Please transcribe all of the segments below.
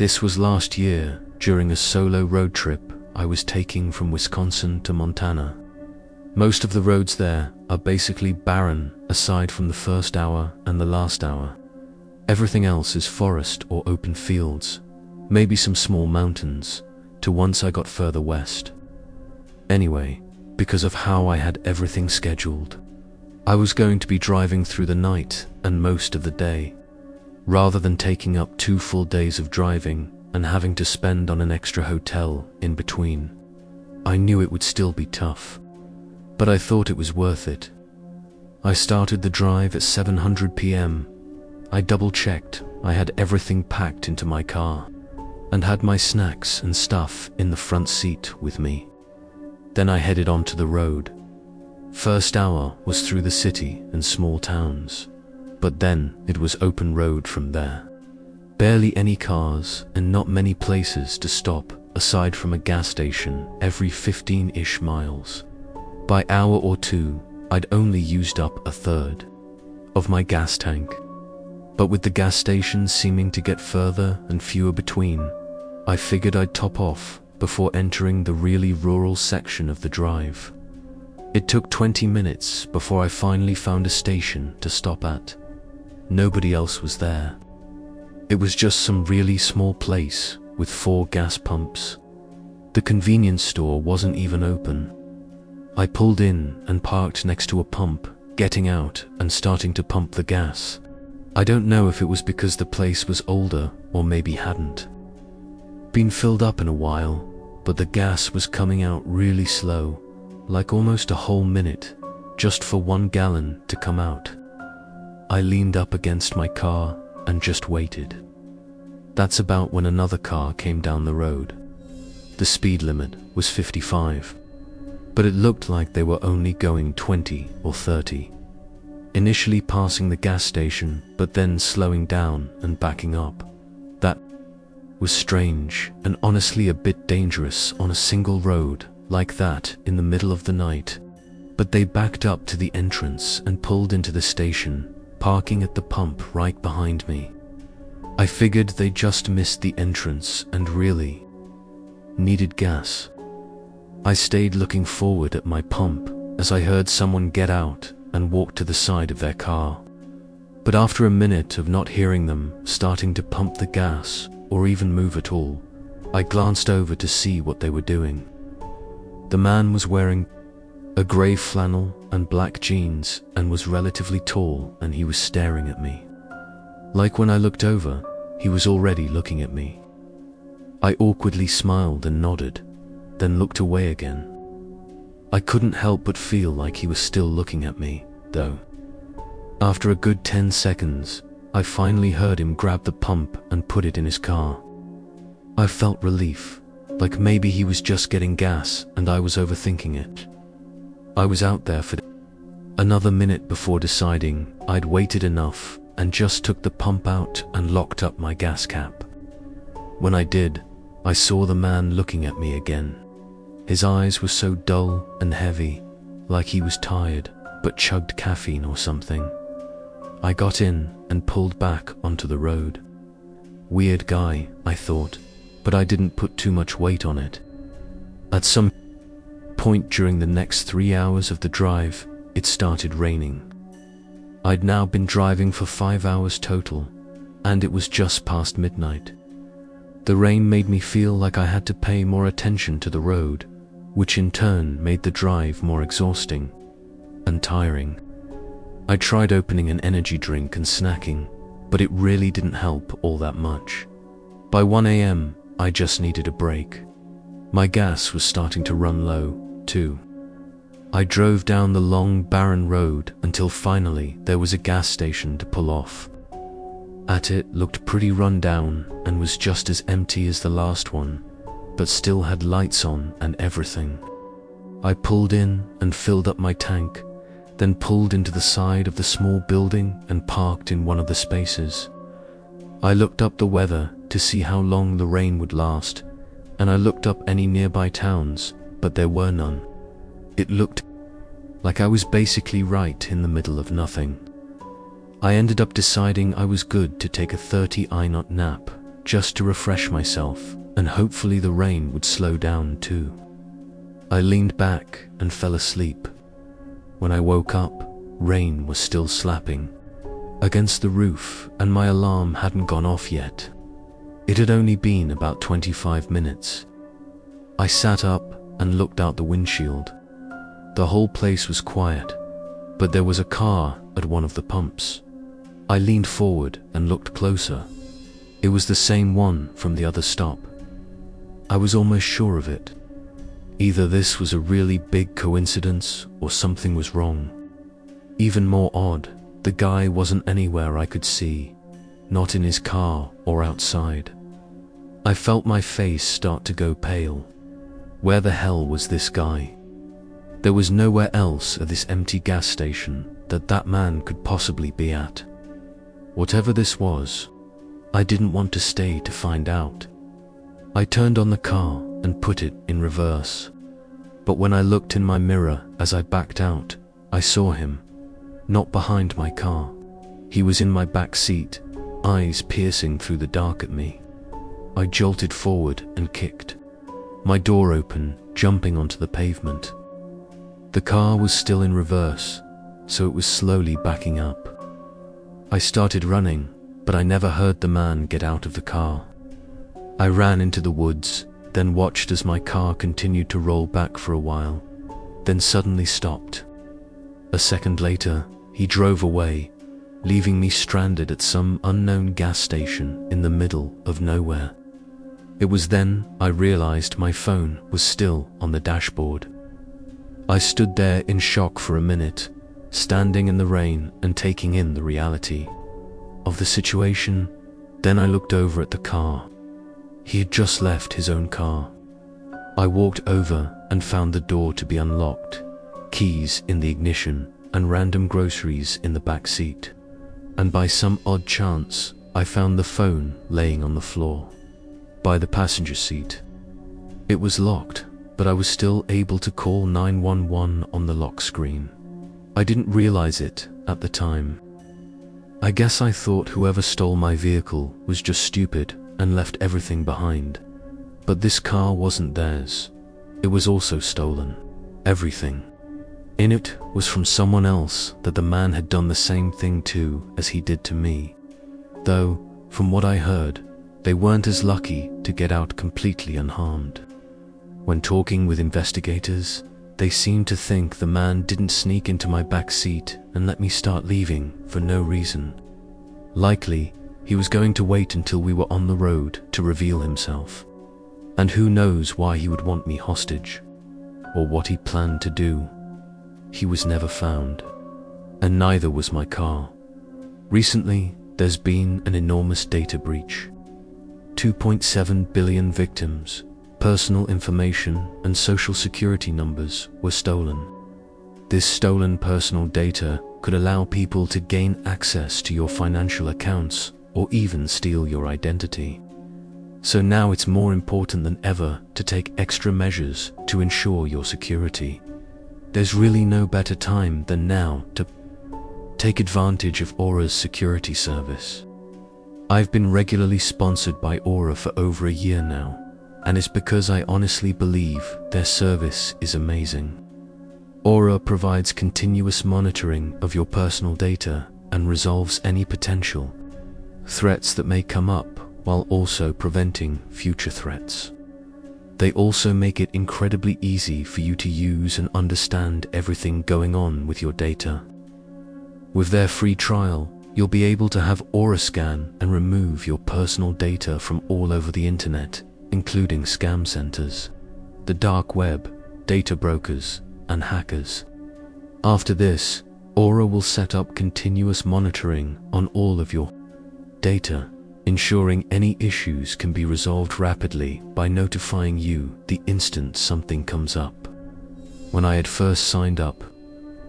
This was last year, during a solo road trip I was taking from Wisconsin to Montana. Most of the roads there are basically barren aside from the first hour and the last hour. Everything else is forest or open fields, maybe some small mountains, to once I got further west. Anyway, because of how I had everything scheduled, I was going to be driving through the night and most of the day, rather than taking up 2 full days of driving and having to spend on an extra hotel in between. I knew it would still be tough, but I thought it was worth it. I started the drive at 7:00 p.m. I double-checked I had everything packed into my car and had my snacks and stuff in the front seat with me. Then I headed onto the road. First hour was through the city and small towns, but then it was open road from there. Barely any cars and not many places to stop aside from a gas station every 15-ish miles. By hour or 2, I'd only used up 1/3 of my gas tank. But with the gas stations seeming to get further and fewer between, I figured I'd top off before entering the really rural section of the drive. It took 20 minutes before I finally found a station to stop at. Nobody else was there. It was just some really small place with 4 gas pumps. The convenience store wasn't even open. I pulled in and parked next to a pump, getting out and starting to pump the gas. I don't know if it was because the place was older or maybe hadn't been filled up in a while, but the gas was coming out really slow, like almost a whole minute, just for 1 gallon to come out. I leaned up against my car and just waited. That's about when another car came down the road. The speed limit was 55, but it looked like they were only going 20 or 30. Initially passing the gas station, but then slowing down and backing up. That was strange and honestly a bit dangerous on a single road like that in the middle of the night. But they backed up to the entrance and pulled into the station, parking at the pump right behind me. I figured they just missed the entrance and really needed gas. I stayed looking forward at my pump as I heard someone get out and walk to the side of their car. But after a minute of not hearing them starting to pump the gas or even move at all, I glanced over to see what they were doing. The man was wearing a grey flannel and black jeans and was relatively tall, and he was staring at me. Like when I looked over, he was already looking at me. I awkwardly smiled and nodded, then looked away again. I couldn't help but feel like he was still looking at me, though. After a good 10 seconds, I finally heard him grab the pump and put it in his car. I felt relief, like maybe he was just getting gas and I was overthinking it. I was out there for another minute before deciding I'd waited enough and just took the pump out and locked up my gas cap. When I did, I saw the man looking at me again. His eyes were so dull and heavy, like he was tired, but chugged caffeine or something. I got in and pulled back onto the road. Weird guy, I thought, but I didn't put too much weight on it. At some point during the next 3 hours of the drive, it started raining. I'd now been driving for 5 hours total, and it was just past midnight. The rain made me feel like I had to pay more attention to the road, which in turn made the drive more exhausting and tiring. I tried opening an energy drink and snacking, but it really didn't help all that much. By 1 a.m., I just needed a break. My gas was starting to run low, too. I drove down the long, barren road until finally there was a gas station to pull off. At it looked pretty run down and was just as empty as the last one, but still had lights on and everything. I pulled in and filled up my tank, then pulled into the side of the small building and parked in one of the spaces. I looked up the weather to see how long the rain would last, and I looked up any nearby towns, but there were none. It looked like I was basically right in the middle of nothing. I ended up deciding I was good to take a 30-minute nap just to refresh myself, and hopefully the rain would slow down too. I leaned back and fell asleep. When I woke up, rain was still slapping against the roof and my alarm hadn't gone off yet. It had only been about 25 minutes. I sat up and looked out the windshield. The whole place was quiet, but there was a car at one of the pumps. I leaned forward and looked closer. It was the same one from the other stop. I was almost sure of it. Either this was a really big coincidence or something was wrong. Even more odd, the guy wasn't anywhere I could see, not in his car or outside. I felt my face start to go pale. Where the hell was this guy? There was nowhere else at this empty gas station that man could possibly be at. Whatever this was, I didn't want to stay to find out. I turned on the car and put it in reverse. But when I looked in my mirror as I backed out, I saw him, not behind my car. He was in my back seat, eyes piercing through the dark at me. I jolted forward and kicked my door open, jumping onto the pavement. The car was still in reverse, so it was slowly backing up. I started running, but I never heard the man get out of the car. I ran into the woods, then watched as my car continued to roll back for a while, then suddenly stopped. A second later, he drove away, leaving me stranded at some unknown gas station in the middle of nowhere. It was then I realized my phone was still on the dashboard. I stood there in shock for a minute, standing in the rain and taking in the reality of the situation. Then I looked over at the car. He had just left his own car. I walked over and found the door to be unlocked, keys in the ignition, and random groceries in the back seat. And by some odd chance, I found the phone laying on the floor by the passenger seat. It was locked, but I was still able to call 911 on the lock screen. I didn't realize it at the time. I guess I thought whoever stole my vehicle was just stupid and left everything behind. But this car wasn't theirs. It was also stolen. Everything in it was from someone else that the man had done the same thing to as he did to me. Though, from what I heard, they weren't as lucky to get out completely unharmed. When talking with investigators, they seemed to think the man didn't sneak into my back seat and let me start leaving for no reason. Likely, he was going to wait until we were on the road to reveal himself. And who knows why he would want me hostage, or what he planned to do. He was never found, and neither was my car. Recently, there's been an enormous data breach. 2.7 billion victims, personal information and social security numbers were stolen. This stolen personal data could allow people to gain access to your financial accounts or even steal your identity. So now it's more important than ever to take extra measures to ensure your security. There's really no better time than now to take advantage of Aura's security service. I've been regularly sponsored by Aura for over a year now, and it's because I honestly believe their service is amazing. Aura provides continuous monitoring of your personal data and resolves any potential threats that may come up while also preventing future threats. They also make it incredibly easy for you to use and understand everything going on with your data. With their free trial, you'll be able to have Aura scan and remove your personal data from all over the internet, including scam centers, the dark web, data brokers, and hackers. After this, Aura will set up continuous monitoring on all of your data, ensuring any issues can be resolved rapidly by notifying you the instant something comes up. When I had first signed up,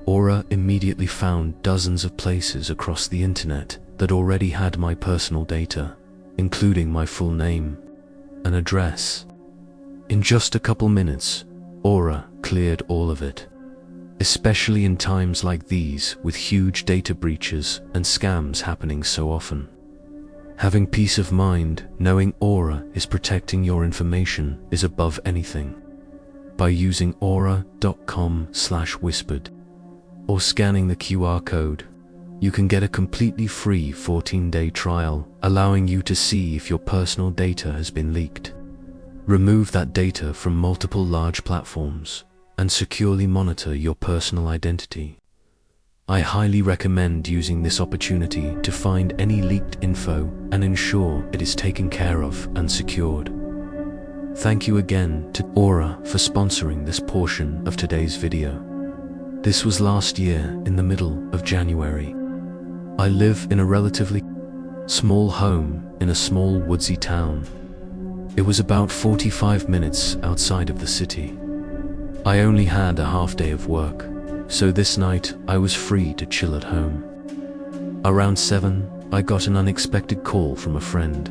Aura immediately found dozens of places across the internet that already had my personal data, including my full name and address. In just a couple minutes, Aura cleared all of it, especially in times like these with huge data breaches and scams happening so often. Having peace of mind, knowing Aura is protecting your information, is above anything. By using aura.com/whispered or scanning the QR code, you can get a completely free 14-day trial, allowing you to see if your personal data has been leaked. Remove that data from multiple large platforms and securely monitor your personal identity. I highly recommend using this opportunity to find any leaked info and ensure it is taken care of and secured. Thank you again to Aura for sponsoring this portion of today's video. This was last year in the middle of January. I live in a relatively small home in a small woodsy town. It was about 45 minutes outside of the city. I only had a half day of work, so this night I was free to chill at home. Around 7, I got an unexpected call from a friend.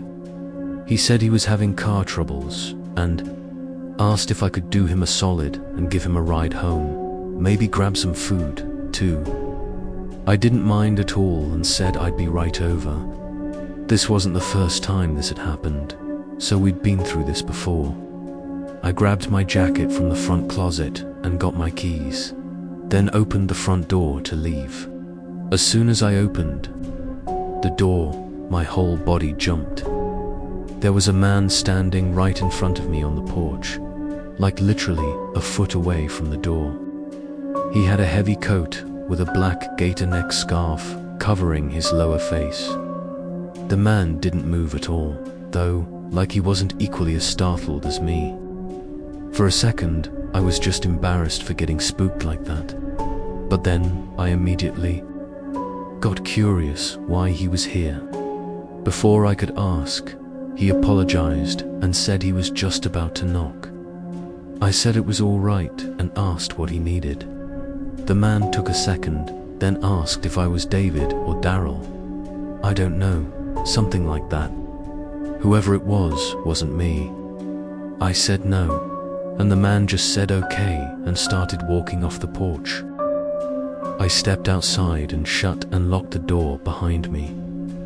He said he was having car troubles and asked if I could do him a solid and give him a ride home, maybe grab some food too. I didn't mind at all and said I'd be right over. This wasn't the first time this had happened, so we'd been through this before. I grabbed my jacket from the front closet and got my keys, then opened the front door to leave. As soon as I opened the door, my whole body jumped. There was a man standing right in front of me on the porch, like literally a foot away from the door. He had a heavy coat with a black gator neck scarf covering his lower face. The man didn't move at all, though, like he wasn't equally as startled as me. For a second, I was just embarrassed for getting spooked like that. But then, I immediately got curious why he was here. Before I could ask, he apologized and said he was just about to knock. I said it was all right and asked what he needed. The man took a second, then asked if I was David or Daryl. I don't know, something like that. Whoever it was, wasn't me. I said no, and the man just said okay and started walking off the porch. I stepped outside and shut and locked the door behind me,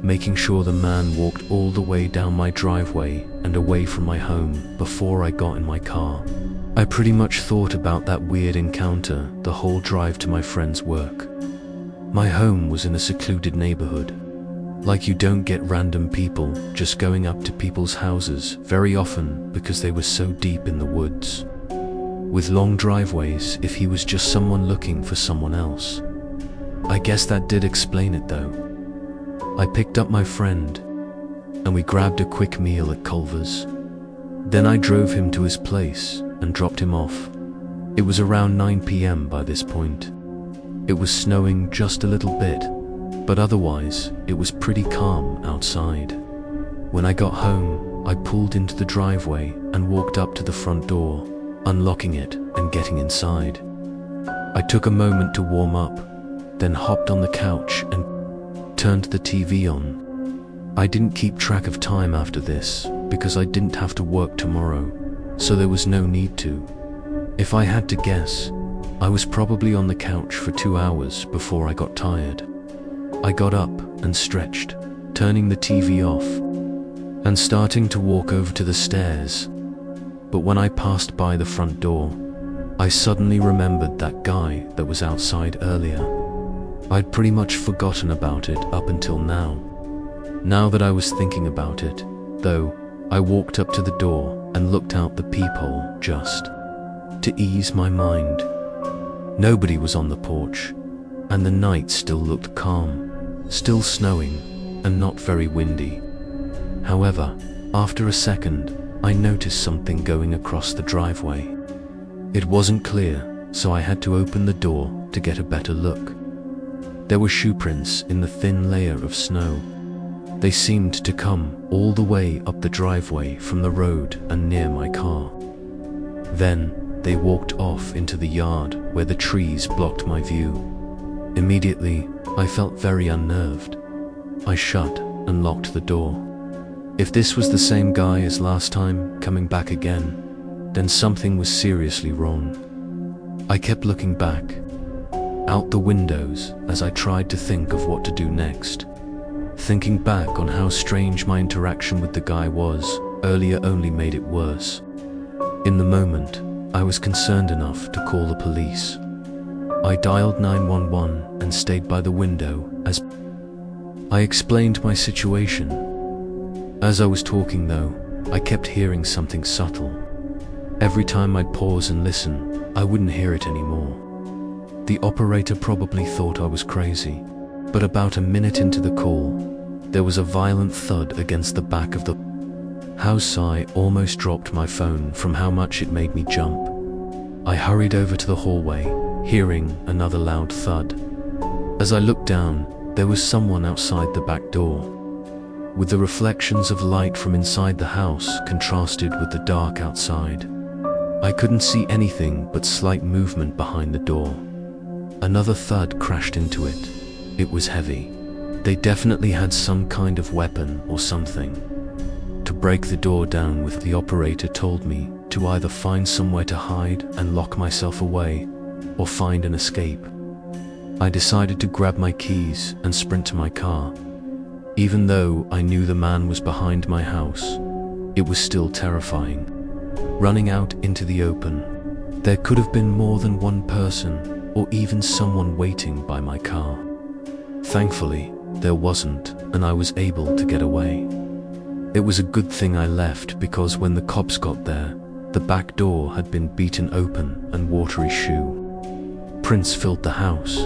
making sure the man walked all the way down my driveway and away from my home before I got in my car. I pretty much thought about that weird encounter the whole drive to my friend's work. My home was in a secluded neighborhood. Like, you don't get random people just going up to people's houses very often because they were so deep in the woods, with long driveways if he was just someone looking for someone else. I guess that did explain it though. I picked up my friend and we grabbed a quick meal at Culver's. Then I drove him to his place and dropped him off. It was around 9 p.m. by this point. It was snowing just a little bit, but otherwise it was pretty calm outside. When I got home, I pulled into the driveway and walked up to the front door, unlocking it and getting inside. I took a moment to warm up, then hopped on the couch and turned the TV on. I didn't keep track of time after this because I didn't have to work tomorrow, so there was no need to. If I had to guess, I was probably on the couch for 2 hours before I got tired. I got up and stretched, turning the TV off and starting to walk over to the stairs. But when I passed by the front door, I suddenly remembered that guy that was outside earlier. I'd pretty much forgotten about it up until now. Now that I was thinking about it, though, I walked up to the door and looked out the peephole just to ease my mind. Nobody was on the porch, and the night still looked calm, still snowing and not very windy. However, after a second, I noticed something going across the driveway. It wasn't clear, so I had to open the door to get a better look. There were shoe prints in the thin layer of snow. They seemed to come all the way up the driveway from the road and near my car. Then they walked off into the yard where the trees blocked my view. Immediately, I felt very unnerved. I shut and locked the door. If this was the same guy as last time coming back again, then something was seriously wrong. I kept looking back out the windows as I tried to think of what to do next. Thinking back on how strange my interaction with the guy was earlier only made it worse. In the moment, I was concerned enough to call the police. I dialed 911 and stayed by the window as I explained my situation. As I was talking though, I kept hearing something subtle. Every time I'd pause and listen, I wouldn't hear it anymore. The operator probably thought I was crazy, but about a minute into the call, there was a violent thud against the back of the house. I almost dropped my phone from how much it made me jump. I hurried over to the hallway, hearing another loud thud. As I looked down, there was someone outside the back door. With the reflections of light from inside the house contrasted with the dark outside, I couldn't see anything but slight movement behind the door. Another thud crashed into it. It was heavy. They definitely had some kind of weapon or something. To break the door down with, the operator told me to either find somewhere to hide and lock myself away, or find an escape. I decided to grab my keys and sprint to my car. Even though I knew the man was behind my house, it was still terrifying. Running out into the open, there could have been more than one person, or even someone waiting by my car. Thankfully, there wasn't, and I was able to get away. It was a good thing I left, because when the cops got there, the back door had been beaten open and watery shoe prints filled the house,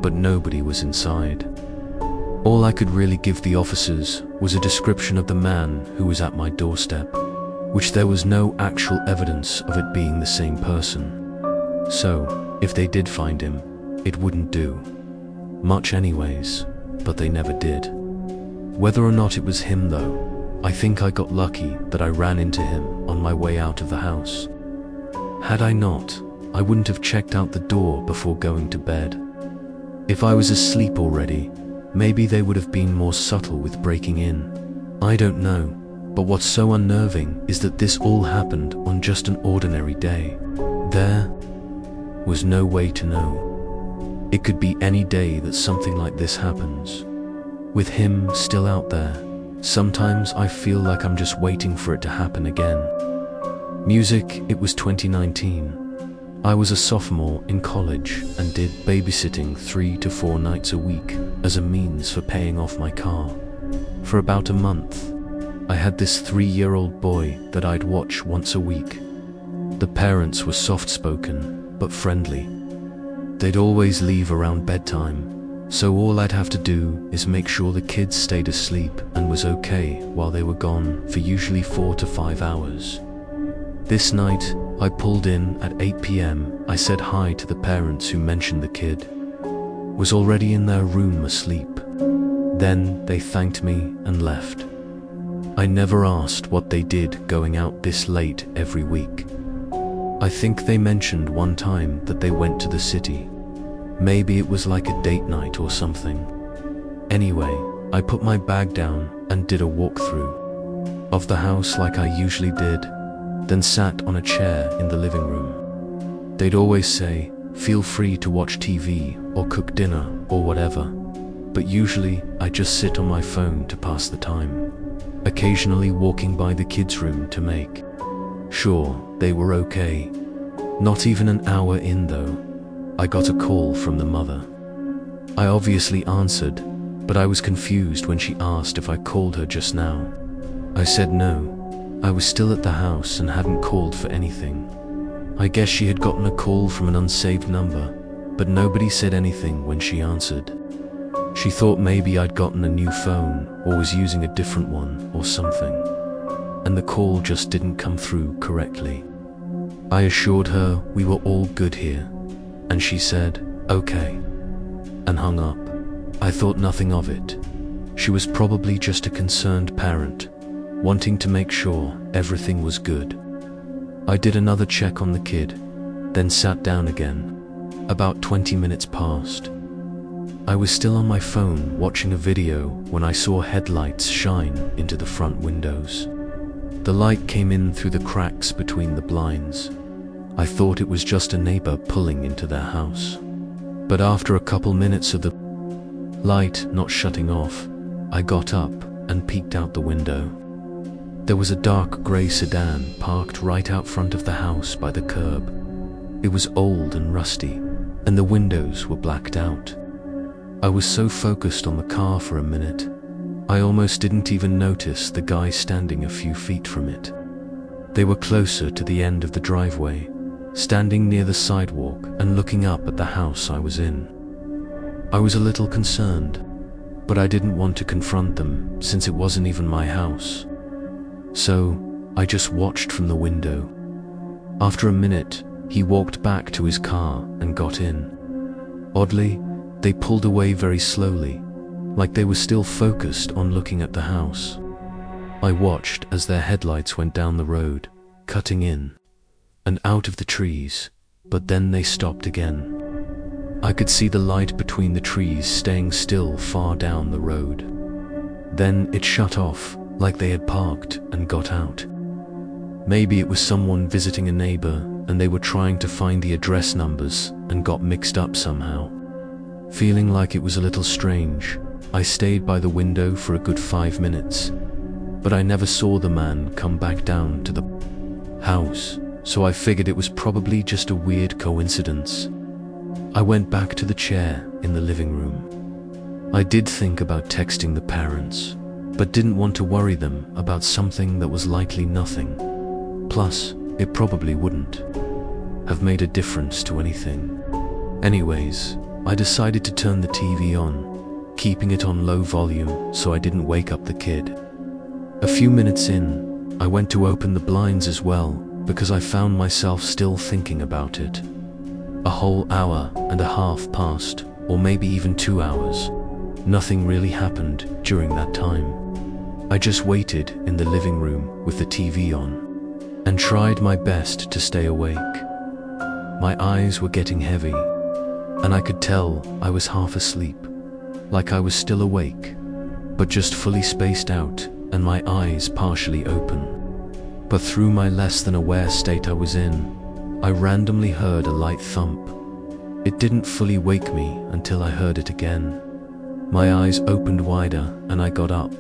but nobody was inside. All I could really give the officers was a description of the man who was at my doorstep, which there was no actual evidence of it being the same person. So, if they did find him, it wouldn't do much anyways, but they never did. Whether or not it was him though, I think I got lucky that I ran into him on my way out of the house. Had I not, I wouldn't have checked out the door before going to bed. If I was asleep already, maybe they would have been more subtle with breaking in. I don't know, but what's so unnerving is that this all happened on just an ordinary day. There was no way to know. It could be any day that something like this happens. With him still out there, sometimes I feel like I'm just waiting for it to happen again. Music. It was 2019. I was a sophomore in college and did babysitting 3 to 4 nights a week as a means for paying off my car. For about a month, I had this 3-year-old boy that I'd watch once a week. The parents were soft-spoken but friendly. They'd always leave around bedtime, so all I'd have to do is make sure the kids stayed asleep and was okay while they were gone for usually 4 to 5 hours. This night, I pulled in at 8 p.m. I said hi to the parents who mentioned the kid was already in their room asleep. Then they thanked me and left. I never asked what they did going out this late every week. I think they mentioned one time that they went to the city. Maybe it was like a date night or something. Anyway, I put my bag down and did a walkthrough of the house like I usually did, then sat on a chair in the living room. They'd always say, feel free to watch TV or cook dinner or whatever, but usually I just sit on my phone to pass the time, occasionally walking by the kids' room to make sure they were okay. Not even an hour in though, I got a call from the mother. I obviously answered, but I was confused when she asked if I called her just now. I said no, I was still at the house and hadn't called for anything. I guess she had gotten a call from an unsaved number, but nobody said anything when she answered. She thought maybe I'd gotten a new phone or was using a different one or something, and the call just didn't come through correctly. I assured her we were all good here, and she said, okay, and hung up. I thought nothing of it. She was probably just a concerned parent, wanting to make sure everything was good. I did another check on the kid, then sat down again. About 20 minutes passed. I was still on my phone watching a video when I saw headlights shine into the front windows. The light came in through the cracks between the blinds. I thought it was just a neighbor pulling into their house. But after a couple minutes of the light not shutting off, I got up and peeked out the window. There was a dark grey sedan parked right out front of the house by the curb. It was old and rusty, and the windows were blacked out. I was so focused on the car for a minute, I almost didn't even notice the guy standing a few feet from it. They were closer to the end of the driveway, standing near the sidewalk and looking up at the house I was in. I was a little concerned, but I didn't want to confront them since it wasn't even my house. So I just watched from the window. After a minute, he walked back to his car and got in. Oddly, they pulled away very slowly, like they were still focused on looking at the house. I watched as their headlights went down the road, cutting in and out of the trees, but then they stopped again. I could see the light between the trees staying still far down the road. Then it shut off, like they had parked and got out. Maybe it was someone visiting a neighbor and they were trying to find the address numbers and got mixed up somehow. Feeling like it was a little strange, I stayed by the window for a good 5 minutes, but I never saw the man come back down to the house, so I figured it was probably just a weird coincidence. I went back to the chair in the living room. I did think about texting the parents, but didn't want to worry them about something that was likely nothing. Plus, it probably wouldn't have made a difference to anything. Anyways, I decided to turn the TV on, keeping it on low volume so I didn't wake up the kid. A few minutes in, I went to open the blinds as well because I found myself still thinking about it. A whole hour and a half passed, or maybe even 2 hours. Nothing really happened during that time. I just waited in the living room with the TV on and tried my best to stay awake. My eyes were getting heavy, and I could tell I was half asleep, like I was still awake, but just fully spaced out and my eyes partially open. But through my less than aware state I was in, I randomly heard a light thump. It didn't fully wake me until I heard it again. My eyes opened wider and I got up.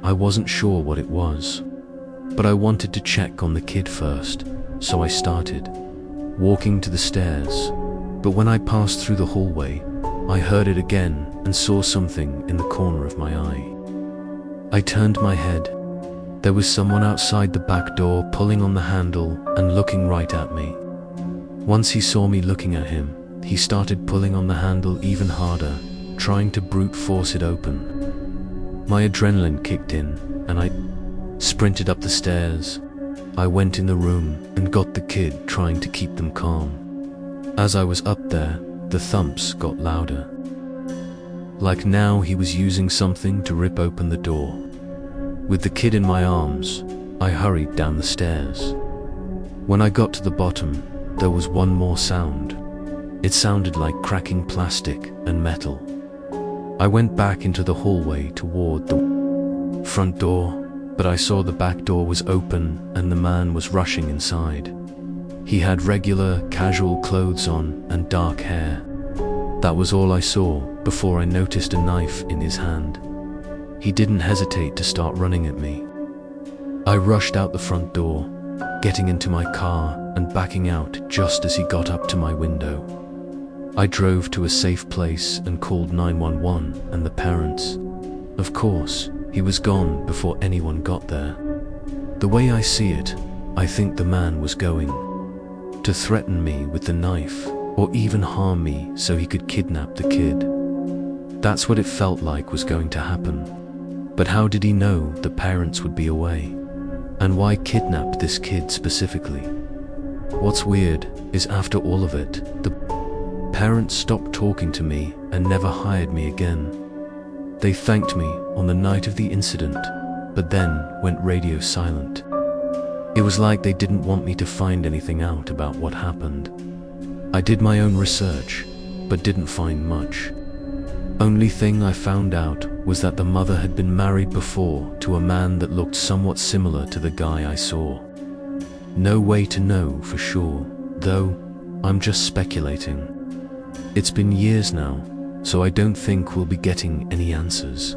I wasn't sure what it was, but I wanted to check on the kid first, so I started walking to the stairs. But when I passed through the hallway, I heard it again and saw something in the corner of my eye. I turned my head. There was someone outside the back door pulling on the handle and looking right at me. Once he saw me looking at him, he started pulling on the handle even harder, trying to brute force it open. My adrenaline kicked in and I sprinted up the stairs. I went in the room and got the kid, trying to keep them calm. As I was up there, the thumps got louder. Like now he was using something to rip open the door. With the kid in my arms, I hurried down the stairs. When I got to the bottom, there was one more sound. It sounded like cracking plastic and metal. I went back into the hallway toward the front door, but I saw the back door was open and the man was rushing inside. He had regular, casual clothes on and dark hair. That was all I saw before I noticed a knife in his hand. He didn't hesitate to start running at me. I rushed out the front door, getting into my car and backing out just as he got up to my window. I drove to a safe place and called 911 and the parents. Of course, he was gone before anyone got there. The way I see it, I think the man was going to threaten me with the knife or even harm me so he could kidnap the kid. That's what it felt like was going to happen. But how did he know the parents would be away? And why kidnap this kid specifically? What's weird is after all of it, the parents stopped talking to me and never hired me again. They thanked me on the night of the incident, but then went radio silent. It was like they didn't want me to find anything out about what happened. I did my own research, but didn't find much. Only thing I found out was that the mother had been married before to a man that looked somewhat similar to the guy I saw. No way to know for sure, though I'm just speculating. It's been years now, so I don't think we'll be getting any answers.